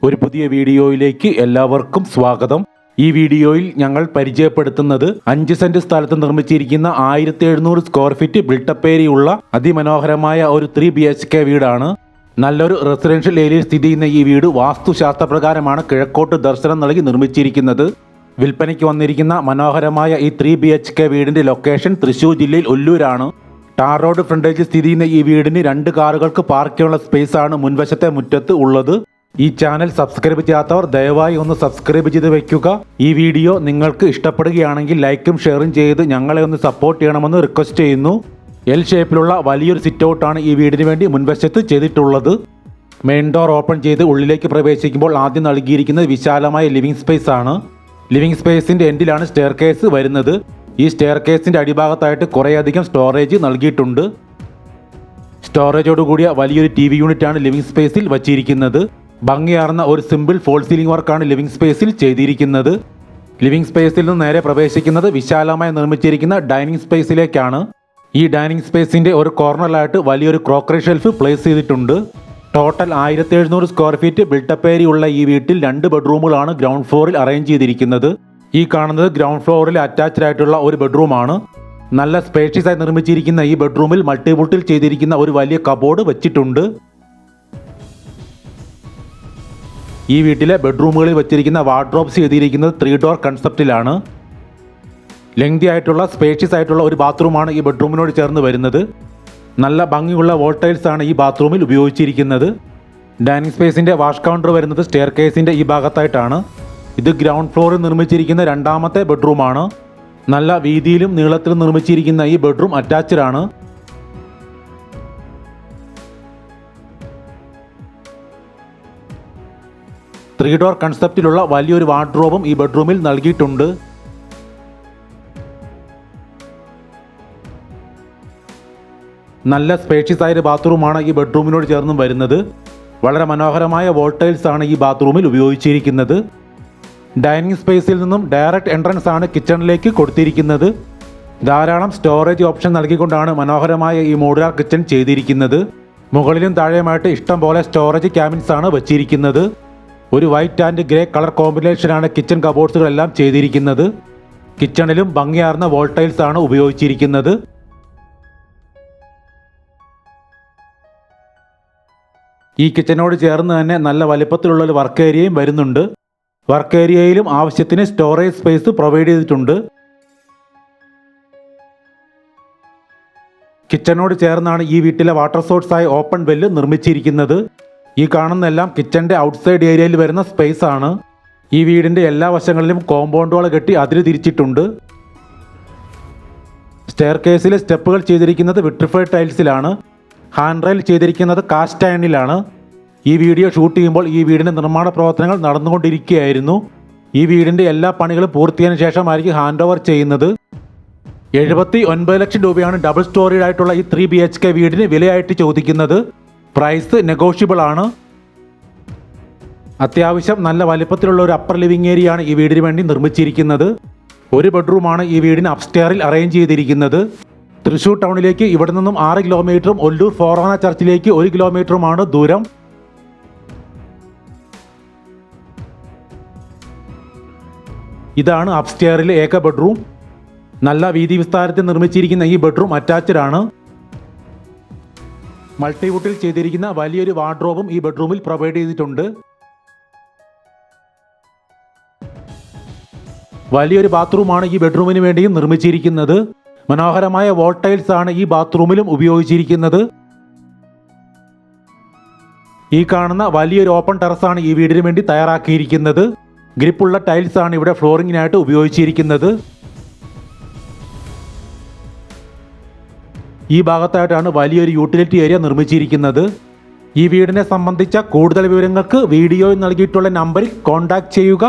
ഒരു പുതിയ വീഡിയോയിലേക്ക് എല്ലാവർക്കും സ്വാഗതം. ഈ വീഡിയോയിൽ ഞങ്ങൾ പരിചയപ്പെടുത്തുന്നത് 5 സെന്റ് സ്ഥലത്ത് നിർമ്മിച്ചിരിക്കുന്ന 1700 സ്ക്വയർ ഫീറ്റ് ബിൽട്ടപ്പ് ഏരിയയുള്ള അതിമനോഹരമായ ഒരു 3 BHK വീടാണ്. നല്ലൊരു റെസിഡൻഷ്യൽ ഏരിയയിൽ സ്ഥിതി ചെയ്യുന്ന ഈ വീട് വാസ്തുശാസ്ത്രപ്രകാരമാണ് കിഴക്കോട്ട് ദർശനം നൽകി നിർമ്മിച്ചിരിക്കുന്നത്. വിൽപ്പനയ്ക്ക് വന്നിരിക്കുന്ന മനോഹരമായ ഈ 3 BHK വീടിന്റെ ലൊക്കേഷൻ തൃശ്ശൂർ ജില്ലയിൽ ഒല്ലൂരാണ്. ടാർ റോഡ് ഫ്രണ്ടേജിൽ സ്ഥിതി ചെയ്യുന്ന ഈ വീടിന് 2 കാറുകൾക്ക് പാർക്ക് ചെയ്യാനുള്ള സ്പേസ് ആണ് മുൻവശത്തെ മുറ്റത്ത് ഉള്ളത്. ഈ ചാനൽ സബ്സ്ക്രൈബ് ചെയ്യാത്തവർ ദയവായി ഒന്ന് സബ്സ്ക്രൈബ് ചെയ്ത് വെക്കുക. ഈ വീഡിയോ നിങ്ങൾക്ക് ഇഷ്ടപ്പെടുകയാണെങ്കിൽ ലൈക്കും ഷെയറും ചെയ്ത് ഞങ്ങളെ ഒന്ന് സപ്പോർട്ട് ചെയ്യണമെന്ന് റിക്വസ്റ്റ് ചെയ്യുന്നു. എൽ ഷേപ്പിലുള്ള വലിയൊരു സിറ്റ് ഔട്ടാണ് ഈ വീടിന് വേണ്ടി മുൻവശത്ത് ചെയ്തിട്ടുള്ളത്. മെയിൻ ഡോർ ഓപ്പൺ ചെയ്ത് ഉള്ളിലേക്ക് പ്രവേശിക്കുമ്പോൾ ആദ്യം നൽകിയിരിക്കുന്നത് വിശാലമായ ലിവിംഗ് സ്പേസ് ആണ്. ലിവിംഗ് സ്പേസിന്റെ എൻഡിലാണ് സ്റ്റെയർ കേസ് വരുന്നത്. ഈ സ്റ്റെയർ കേസിന്റെ അടിഭാഗത്തായിട്ട് കുറേയധികം സ്റ്റോറേജ് നൽകിയിട്ടുണ്ട്. സ്റ്റോറേജോടുകൂടിയ വലിയൊരു TV യൂണിറ്റാണ് ലിവിംഗ് സ്പേസിൽ വച്ചിരിക്കുന്നത്. ഭംഗിയാർന്ന ഒരു സിമ്പിൾ ഫോൾ സീലിംഗ് വർക്കാണ് ലിവിംഗ് സ്പേസിൽ ചെയ്തിരിക്കുന്നത്. ലിവിംഗ് സ്പേസിൽ നിന്ന് നേരെ പ്രവേശിക്കുന്നത് വിശാലമായി നിർമ്മിച്ചിരിക്കുന്ന ഡൈനിങ് സ്പേസിലേക്കാണ്. ഈ ഡൈനിങ് സ്പേസിന്റെ ഒരു കോർണറിലായിട്ട് വലിയൊരു ക്രോക്കറി ഷെൽഫ് പ്ലേസ് ചെയ്തിട്ടുണ്ട്. Total 1700 square feet built up area ഉള്ള ഈ വീട്ടിൽ 2 ബെഡ്റൂമുകളാണ് ഗ്രൗണ്ട് ഫ്ലോറിൽ അറേഞ്ച് ചെയ്തിരിക്കുന്നത്. ഈ കാണുന്നത് ഗ്രൗണ്ട് ഫ്ലോറിൽ അറ്റാച്ച്ഡ് ആയിട്ടുള്ള ഒരു ബെഡ്റൂമാണ്. നല്ല സ്പേഷ്യസ് ആയി നിർമ്മിച്ചിരിക്കുന്ന ഈ ബെഡ്റൂമിൽ മൾട്ടിവുഡിൽ ചെയ്തിരിക്കുന്ന ഒരു വലിയ കബോർഡ് വെച്ചിട്ടുണ്ട്. ഈ വീട്ടിലെ ബെഡ്റൂമുകളിൽ വെച്ചിരിക്കുന്ന വാർഡ്രോബ്സ് ചെയ്തിരിക്കുന്നത് 3 ഡോർ കൺസെപ്റ്റിലാണ്. ലെങ്തി ആയിട്ടുള്ള സ്പേഷ്യസ് ആയിട്ടുള്ള ഒരു ബാത്റൂമാണ് ഈ ബെഡ്റൂമിനോട് ചേർന്ന് വരുന്നത്. നല്ല ഭംഗിയുള്ള വോൾട്ടൈൽസ് ആണ് ഈ ബാത്റൂമിൽ ഉപയോഗിച്ചിരിക്കുന്നത്. ഡൈനിങ് സ്പേസിന്റെ വാഷ് കൗണ്ടർ വരുന്നത് സ്റ്റെയർ കേസിന്റെ ഈ ഭാഗത്തായിട്ടാണ്. ഇത് ഗ്രൗണ്ട് ഫ്ലോറിൽ നിർമ്മിച്ചിരിക്കുന്ന 2ാമത്തെ ബെഡ്റൂമാണ്. നല്ല വീതിയിലും നീളത്തിലും നിർമ്മിച്ചിരിക്കുന്ന ഈ ബെഡ്റൂം അറ്റാച്ച്ഡ് ആണ്. ത്രീ ഡോർ കൺസെപ്റ്റിലുള്ള വലിയൊരു വാർഡ്രോബും ഈ ബെഡ്റൂമിൽ നൽകിയിട്ടുണ്ട്. നല്ല സ്പേഷ്യസ് ആയ ബാത്റൂമാണ് ഈ ബെഡ്റൂമിനോട് ചേർന്നും വരുന്നത്. വളരെ മനോഹരമായ വോൾട്ടൈൽസ് ആണ് ഈ ബാത്റൂമിൽ ഉപയോഗിച്ചിരിക്കുന്നത്. ഡൈനിങ് സ്പേസിൽ നിന്നും ഡയറക്റ്റ് എൻട്രൻസ് ആണ് കിച്ചണിലേക്ക് കൊടുത്തിരിക്കുന്നത്. ധാരാളം സ്റ്റോറേജ് ഓപ്ഷൻ നൽകിക്കൊണ്ടാണ് മനോഹരമായ ഈ മോഡുലാർ കിച്ചൺ ചെയ്തിരിക്കുന്നത്. മുകളിലും താഴെയുമായിട്ട് ഇഷ്ടം പോലെ സ്റ്റോറേജ് ക്യാബിൻസ് ആണ് വച്ചിരിക്കുന്നത്. ഒരു വൈറ്റ് ആൻഡ് ഗ്രേ കളർ കോമ്പിനേഷനാണ് കിച്ചൺ കബോർഡ്സുകളെല്ലാം ചെയ്തിരിക്കുന്നത്. കിച്ചണിലും ഭംഗിയാർന്ന വോൾട്ടൈൽസ് ആണ് ഉപയോഗിച്ചിരിക്കുന്നത്. ഈ കിച്ചനോട് ചേർന്ന് തന്നെ നല്ല വലിപ്പത്തിലുള്ള ഒരു വർക്ക് ഏരിയയും വരുന്നുണ്ട്. വർക്ക് ഏരിയയിലും ആവശ്യത്തിന് സ്റ്റോറേജ് സ്പേസ് പ്രൊവൈഡ് ചെയ്തിട്ടുണ്ട്. കിച്ചനോട് ചേർന്നാണ് ഈ വീട്ടിലെ വാട്ടർ സോഴ്സായ ഓപ്പൺ വെല്ല് നിർമ്മിച്ചിരിക്കുന്നത്. ഈ കാണുന്നതെല്ലാം കിച്ചന്റെ ഔട്ട്സൈഡ് ഏരിയയിൽ വരുന്ന സ്പേസ് ആണ്. ഈ വീടിന്റെ എല്ലാ വശങ്ങളിലും കോമ്പൗണ്ടുകൾ കെട്ടി അതിര് തിരിച്ചിട്ടുണ്ട്. സ്റ്റെയർ കേസിലെ സ്റ്റെപ്പുകൾ ചെയ്തിരിക്കുന്നത് വിട്രിഫൈഡ് ടൈൽസിലാണ്. ഹാൻഡ് റെയിൽ ചെയ്തിരിക്കുന്നത് കാസ്റ്റ് അയണിലാണ്. ഈ വീഡിയോ ഷൂട്ട് ചെയ്യുമ്പോൾ ഈ വീടിന്റെ നിർമ്മാണ പ്രവർത്തനങ്ങൾ നടന്നുകൊണ്ടിരിക്കുകയായിരുന്നു. ഈ വീടിന്റെ എല്ലാ പണികളും പൂർത്തിയായതിനു ശേഷമായിരിക്കും ഹാൻഡ് ഓവർ ചെയ്യുന്നത്. 79 ലക്ഷം രൂപയാണ് ഡബിൾ സ്റ്റോറീഡ് ആയിട്ടുള്ള ഈ 3 BHK വീടിന് വിലയായിട്ട് ചോദിക്കുന്നത്. പ്രൈസ് നെഗോഷ്യബിൾ ആണ്. അത്യാവശ്യം നല്ല വലിപ്പത്തിലുള്ള ഒരു അപ്പർ ലിവിംഗ് ഏരിയ ആണ് ഈ വീടിന് വേണ്ടി നിർമ്മിച്ചിരിക്കുന്നത്. ഒരു ബെഡ്റൂമാണ് ഈ വീടിന് അപ്സ്റ്റെയറിൽ അറേഞ്ച് ചെയ്തിരിക്കുന്നത്. തൃശ്ശൂർ ടൗണിലേക്ക് ഇവിടെ നിന്നും 6 കിലോമീറ്ററും ഒല്ലൂർ ഫോറാന ചർച്ചിലേക്ക് 1 കിലോമീറ്ററുമാണ് ദൂരം. ഇതാണ് അപ്സ്റ്റെയറിലെ ഏക ബെഡ്റൂം. നല്ല വീതി വിസ്താരത്തിൽ നിർമ്മിച്ചിരിക്കുന്ന ഈ ബെഡ്റൂം അറ്റാച്ച്ഡ് ആണ്. മൾട്ടിവുഡിൽ ചെയ്തിരിക്കുന്ന വലിയൊരു വാർഡ്രോബും ഈ ബെഡ്റൂമിൽ പ്രൊവൈഡ് ചെയ്തിട്ടുണ്ട്. വലിയൊരു ബാത്റൂമാണ് ഈ ബെഡ്റൂമിന് വേണ്ടിയും നിർമ്മിച്ചിരിക്കുന്നത്. മനോഹരമായ വോൾട്ടൈൽസ് ആണ് ഈ ബാത്റൂമിലും ഉപയോഗിച്ചിരിക്കുന്നത്. ഈ കാണുന്ന വലിയൊരു ഓപ്പൺ ടെറസാണ് ഈ വീടിന് വേണ്ടി തയ്യാറാക്കിയിരിക്കുന്നത്. ഗ്രിപ്പുള്ള ടൈൽസ് ആണ് ഇവിടെ ഫ്ലോറിങ്ങിനായിട്ട് ഉപയോഗിച്ചിരിക്കുന്നത്. ഈ ഭാഗത്തായിട്ടാണ് വലിയൊരു യൂട്ടിലിറ്റി ഏരിയ നിർമ്മിച്ചിരിക്കുന്നത്. ഈ വീടിനെ സംബന്ധിച്ച കൂടുതൽ വിവരങ്ങൾക്ക് വീഡിയോയിൽ നൽകിയിട്ടുള്ള നമ്പറിൽ കോൺടാക്ട് ചെയ്യുക.